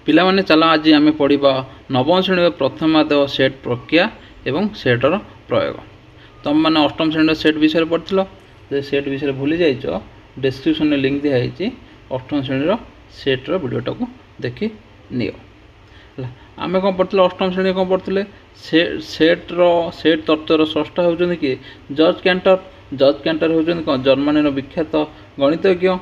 पिलामाने चल आज आम पढ़ा नवम श्रेणी प्रथमादेय सेट प्रक्रिया एवं सेटर प्रयोग। तुम मैंने अष्टम श्रेणी सेट विषय पढ़ल सेट विषय भूली जाइच डिस्क्रिप्शन में लिंक दिखाई अष्टम श्रेणी सेट्र वीडियोटा को देखी नियो। आम कौन पढ़ते अष्टम श्रेणी कौन पढ़ते सेट तत्वर स्रष्टा होती कि जॉर्ज कैंटर। जॉर्ज कैंटर होती कौन जर्मनी विख्यात गणितज्ञ।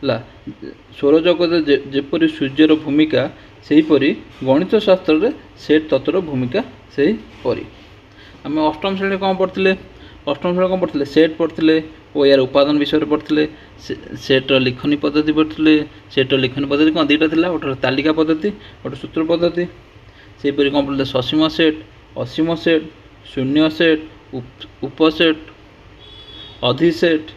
सौरजगत जेपरी सूर्यर भूमिका सेहीपरि गणित शास्त्र में सेट तत्वर भूमिका सेहीपरि। आम अष्टम श्रेणी कौन पढ़ते अष्टम श्रेणी कौन पढ़ते सेट पढ़ते और यार उपादान विषय पढ़ते सेट्र लिखनी पद्धति पढ़ते। सेट्र लिखनी पद्धति कौन दुईटा था गोटे तालिका पद्धति गोटे सूत्र पद्धति। सेहीपरि कौन पढ़ते ससीम सेट असीम सेट शून्य सेट उपसेट अधिसेट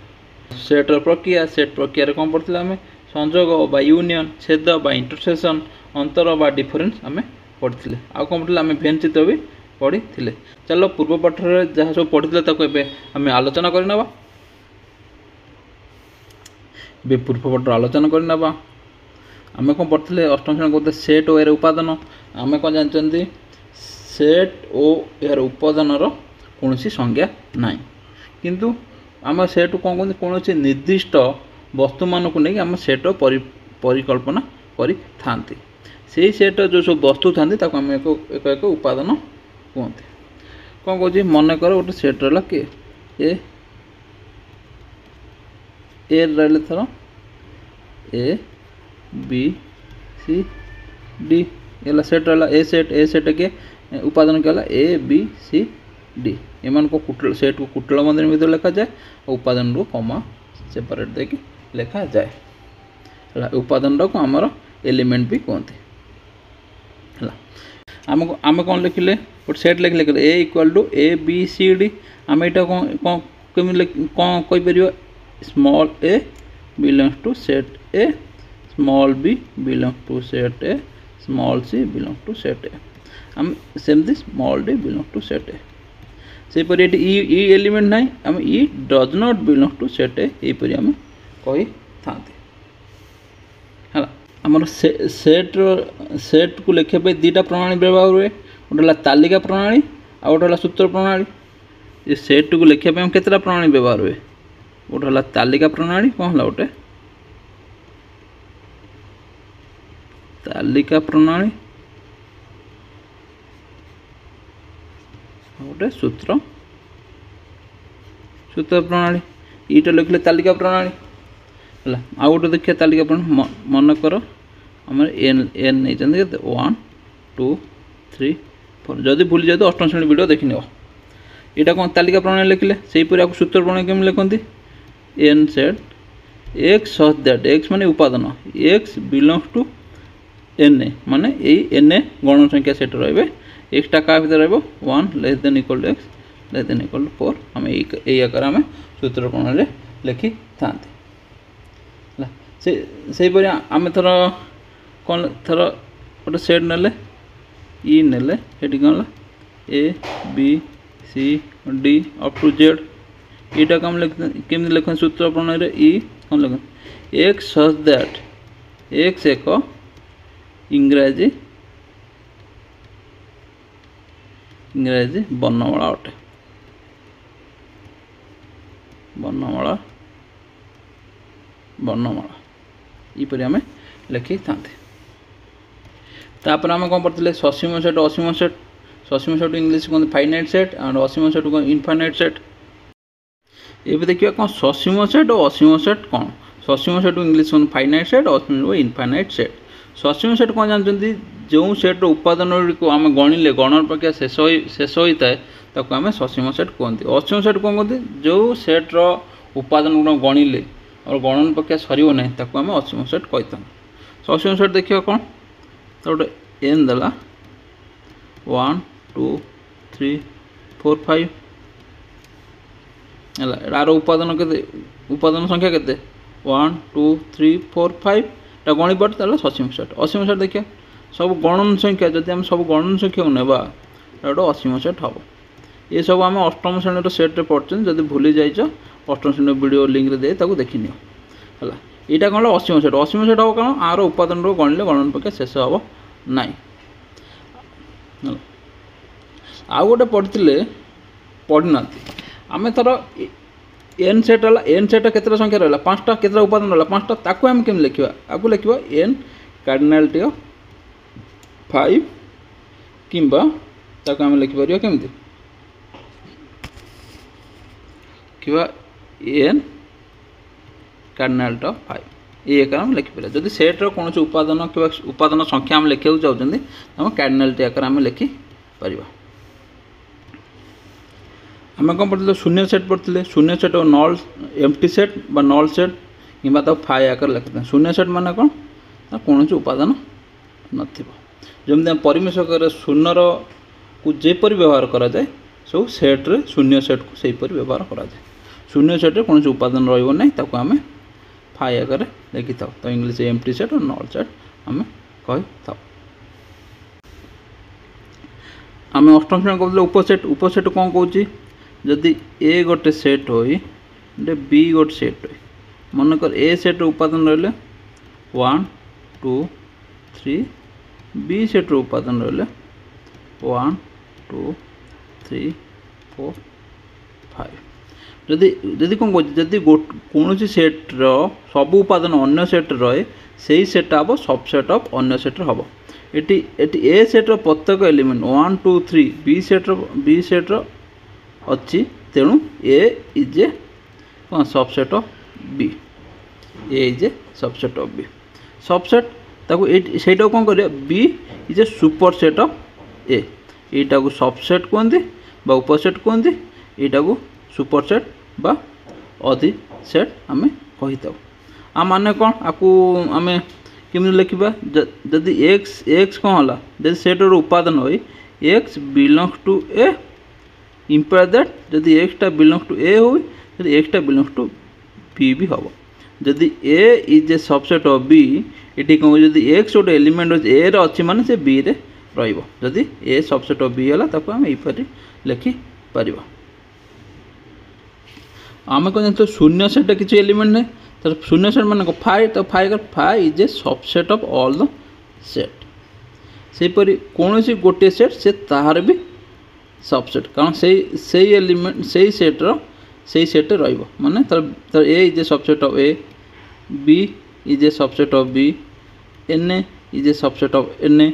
सेट्र प्रक्रिया। सेट प्रक्रिया कौन पढ़ते आम संजोग बा यूनियन छेद बा इंटरसेक्शन अंतर बा डिफरेन्स आम पढ़ते। आउ कौन पढ़ते आम भेन चित्र भी पढ़ी थे। चलो पूर्व पाठ में जहाँ सब पढ़ी आम आलोचना करना पूर्व पाठ आलोचना करना। आम कौन पढ़ते अष्टम श्रेणी कहते सेट और यार उपादान। आम कौन जानते सेट और यार उपादान कौन संज्ञा ना किंतु आम सेट कौन कहते कौन निर्दिष्ट वस्तु मान को लेकिन आम सेट परिकल्पना करी से सेट जो सब वस्तु था आम एक एक एक उपादान कहते। कौन कह मन कर गोटे सेट रहा किए ए रहा थर ए बी सी डी ये सेट रहा ए सेट के उपादान क्या A B C D M को कुटल सेट को कुटल मंदिर भर लिखा जाए और उपादान को कमा सेपरेट देकी लिखा जाए। उपादान को आमर एलिमेंट भी कहते है। आम कौन लिखिले गोटे सेट लिखले A equal to A B C D. आम यहाँ कौन कौन कहीपर small a belongs to set A small b belongs to set A small c belongs to set A आम सेमती small d belongs to set A. सेपरि e element ना आम e does not belong to set A यहीपरि आम कही था। आमर सेट को लिखापी दुईटा प्रणाली व्यवहार हुए गोटे तालिका प्रणाली आ गोटे सूत्र प्रणाली। ये सेट को लिखापी आम केतटा प्रणाली व्यवहार हुए गोटे तालिका प्रणाली कौन है गोटे तालिका प्रणाली गोटे सूत्र प्रणाली। ईटा लिखले तालिका प्रणाली है। आउ गोटे देखिए तालिका प्रणाली मन कर आम एन एन नहीं के 1 2 3 4 जदि भूली जाए तो अष्टम श्रेणी वीडियो देखी नियो। यहाँ कौन तालिका प्रणाली लिखले से सूत्र प्रणाली केम लिखती an set X such that X माने उपादान X belongs to an A माने एन ए गण संख्या सेट रही एक्सटा क्या भर रहा 1 less than equal to X less than equal to 4 आम यही आकार आम सूत्र प्रणाली लिखी था। सेहीपरि आम थर कौन थर गोटे सेट नेले ई नेले ये कौन A B C D up to Z. यहाँ कम केमी लिख सूत्र प्रणाली ई कौन लिख एक्स सच दैट एक्स एक इंग्राजी वर्णमाला अटे वर्णमाला यहीपरि आम लिखी था। तापर आम कौन पढ़ते ससीम सेट असीम सेट। ससीम सेट इंग्लीश कहते फाइनाइट सेट एंड असीम सेट कहते इनफाइनाइट सेट। ये देखिए कौन ससीम सेट और असीम सेट कौन ससीम सेट इंग्लीश कहते फाइनाइट सेट असीम इनफाइनाइट सेट। ससीम सेट कौन जानते जो सेट उपादान को आम गणिले गणन प्रक्रिया शेष होता है आम ससीम सेट कहते। असीम सेट कौन कहते जो सेट्र उपादान गुण गणिले और गणन प्रक्रिया सर ना आम असीम सेट कही। असीम सेट देखिए कौन तो गोटे एन देला 1 2 3 4 5 है। यार उपादान के उपादान संख्या के 1 2 3 4 5 गणी पार्ट ससीम सेट। असीम सेट देखिए सब गणन संख्या जब आम सब गणन संख्या को नेबा गोटे असीम सेट हम। ये सब आम अष्टम श्रेणी सेट्रे पढ़ते जब भूली जाइच अष्टम श्रेणी वीडियो लिंक रे दे देखी नियो है। এইটা କ'ଣ ଅସୀମ ସେଟ୍ ହେବ କ'ଣ ଆର ଉପାଦାନରୁ ଗଣିଲେ ଗଣନ ପ୍ରକ୍ରିୟା ଶେଷ ହେବ ନାହିଁ। ଆଉ ଗୋଟେ ପଢ଼ିନାହାନ୍ତି ଆମେ ଧର एन सेट है एन सेट केतटा संख्या रहा 5टा केतटा उपादान रहा 5टा ताकू हम केम लिखा आपको लिखा एन कार्डिनालिटी ऑफ 5 किंबा ताकू हम लिखि परियो केमती किबा एन कार्डिनालिटी ऑफ 5 ये आकार हम लिखि परियो जदि सेट रो कोनोसी उपादान किबा उपादान संख्या हम लिखिया चाहउछन्ती हम कार्डिनालिटी आकार हम लिखि परियो। आम कौन पढ़ते शून्य सेट पढ़ते शून्य सेट और नल एम्प्टी सेट बा नल सेट कि फाइ आकार लिखते हैं शून्य सेट मान कौन कौन उपादान नमती परिमेशक शून्यर को जेपरी व्यवहार कराए सब सेट्रे शून्य सेट को सेपरी व्यवहार कराए शून्य सेट्रे कौन उपादान रही आम फाइ आकार लिखि था तो इंग्लीश एम्प्टी सेट और नल सेट आम कही था। आम अष्टम श्रेणी कहते उपसेट उपसेट कौन कौच जदि ए गोटे सेट हो बी गोटे सेट हो मनकर ए सेट उपादान रही 1 2 3 बी सेट उपादान रही 1 2 3 4 5 जदि जदि कौन कह जदि कौन सेट्र सब उपादान अन्य सेट रहे से सेट हम सबसेट ऑफ अन्य सेट हम ये ए सेट्र प्रत्येक एलिमेंट 1 2 3 बी सेट्र अच्छी तेणु ए इज ए कौन subset of B A is a subset of B subset ताको सेटा कौन कर B is a superset of A यहाँ को सबसेट कहते बा उपसेट कहते यहाँ को सुपर सेट बा अधि सेट आम कही था आ माने कौन आपको आम केमी लिखा जदि एक्स एक्स कौन है जब सेटर उपादान हो X belongs to A imply that जदि एक्सटा बिलोंग्स टू ए हो एक्सटा बिलोंग्स टू बी भी हम जदि A is a subset of B ये कौन जदि एक्स गोटे एलिमेंट ए अच्छी माने से बी रे रहिबो जदि ए सबसेट ऑफ बी है ताको आम यपरि लिखि परिबा। आम कौन जानते शून्य सेट किसी एलिमेंट नहीं तो शून्य सेट मान फाइव तो five is a subset of all the set सेपरि कौन गोटे सेट से तार भी सबसेट कारण से एलिमेंट से सेट रहिबो माने तर A is a subset of A B is a subset of B N A is a subset of N A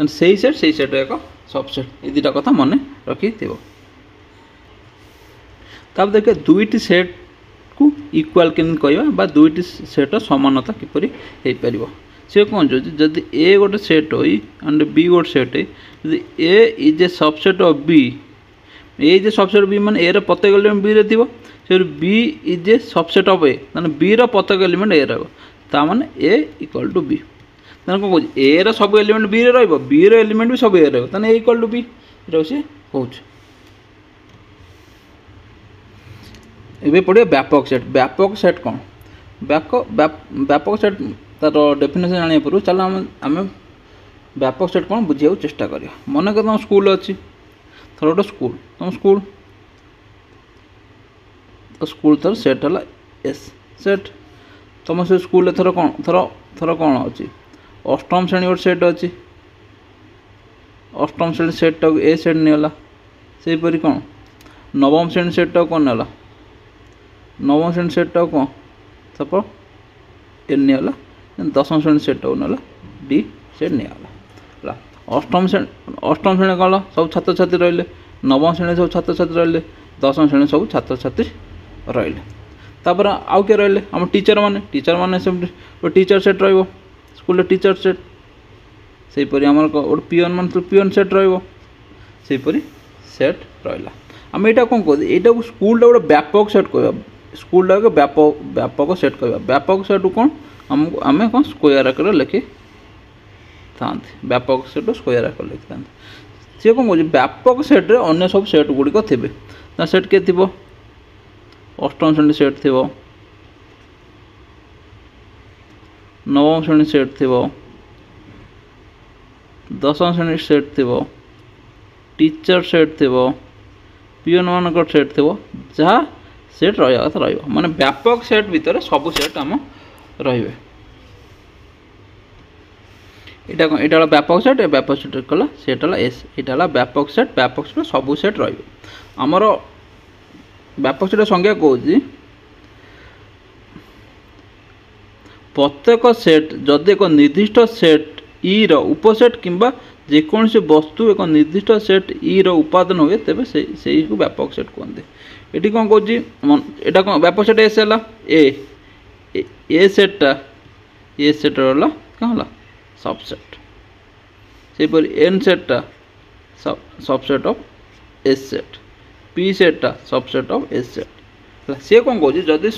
से सेट एक सबसेट ये दुटा कथा मन रखी थो। तब देखिए दुईटी सेट को इक्वाल केमती कहवा दुईटी सेट समानता किपरि हो पार से कौन जदि ए गोटे सेट हो एंड बी गोटे सेट है A is a subset of B A is a subset of B मान ए प्रत्येक एलिमेंट बी रे थिबो से B is a subset of A माने बी रो प्रत्येक एलिमेंट ए रहबो ता माने ए इक्वल टू बी ताने को ए रो सब एलिमेंट बी रे रहबो बी रो एलिमेंट भी सब ए रहबो ताने ए इक्वल टू बी रहउसी कहउछ। एबे पड़े व्यापक सेट कौन व्यापक सेट तार डेफिनेशन जाना पूर्व चलो आम व्यापक सेट कौन बुझा चेष्टा करिया मन कर तुम स्कूल अच्छी थर गोटे स्कूल तुम स्कूल तो स्कूल थर सेट है एस सेट तुम से स्कूल थर कौन थर कौन अच्छी अष्टम श्रेणी गोटे सेट अच्छी अष्टम श्रेणी सेट ए सेट नहीं सेपरी कौन नवम श्रेणी सेट कौन है नवम श्रेणी सेट कौन सपोज एन नहीं दशम श्रेणी सेट ना डी सेट नहीं अष्टम श्रेणी कौन सब छात्र छात्री रही नवम श्रेणी सब छात्र छात्री रही दशम श्रेणी सब छात्र छात्री रही तापर आउ किए रही आम टीचर मैंने सब teacher set school teacher set सेपरी आम गोटे पियन मान पियन सेट रहीपरी सेट रहा आम यहाँ कौन कह यहाँ स्कूल गोटे व्यापक सेट कह स्कूल व्यापक सेट कह व्यापक सेट कौन आमको आम कौन स्क्वायर आकार लिखि था व्यापक सेट स्क्वायर आकार लिखि था सी कौन कह व्यापक सेट्रे अन्य सब सेट गुड़िक थे ना सेट किए थी अष्टम श्रेणी सेट थी नवम श्रेणी सेट थी दशम श्रेणी सेट थी टीचर सेट थी पियन मान सेट थी जहाँ सेट रहा माने व्यापक सेट भितर सब सेट आम रहिबे एटा कोन एटा व्यापक सेट कला सेटा एस एटा व्यापक सेट सब सेट रहिबे हमर व्यापक सेट संज्ञा कहूँ प्रत्येक सेट जदि एक निर्दिष्ट सेट ई रो उपसेट किंबा जेकोसी वस्तु एक निर्दिष्ट सेट ई रो उपादान हुए तेबे से को व्यापक सेट कहते ये कौन कौन एटा कौन व्यापक सेट एस है ए सेट रहा क्या है सबसेट से एन सेटा subset of S set P सेटा सबसेट ऑफ एस सेट सी कौन कौन जदि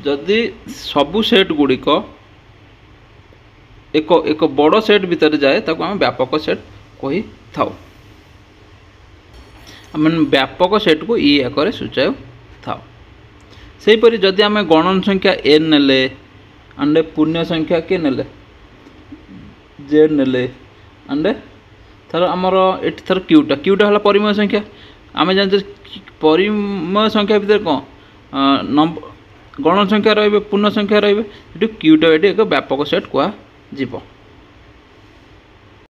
जदि सबू सेट गुड़िक एक एक बड़ सेट भितर जाए ताको आम व्यापक सेट कही थाउ आम व्यापक सेट को ई आकार सूचाऊ थाउ सेहीपरि जदि आम गणन संख्या एन नेले अंडे पूर्ण संख्या के नेले जेड नेले अंडे थर आमर एट थर क्यूटा है परिमेय संख्या आम जानते परिमेय संख्या भितर कौन नंबर गणन संख्या रही पूर्ण संख्या रही क्यूटा ये एक व्यापक सेट कह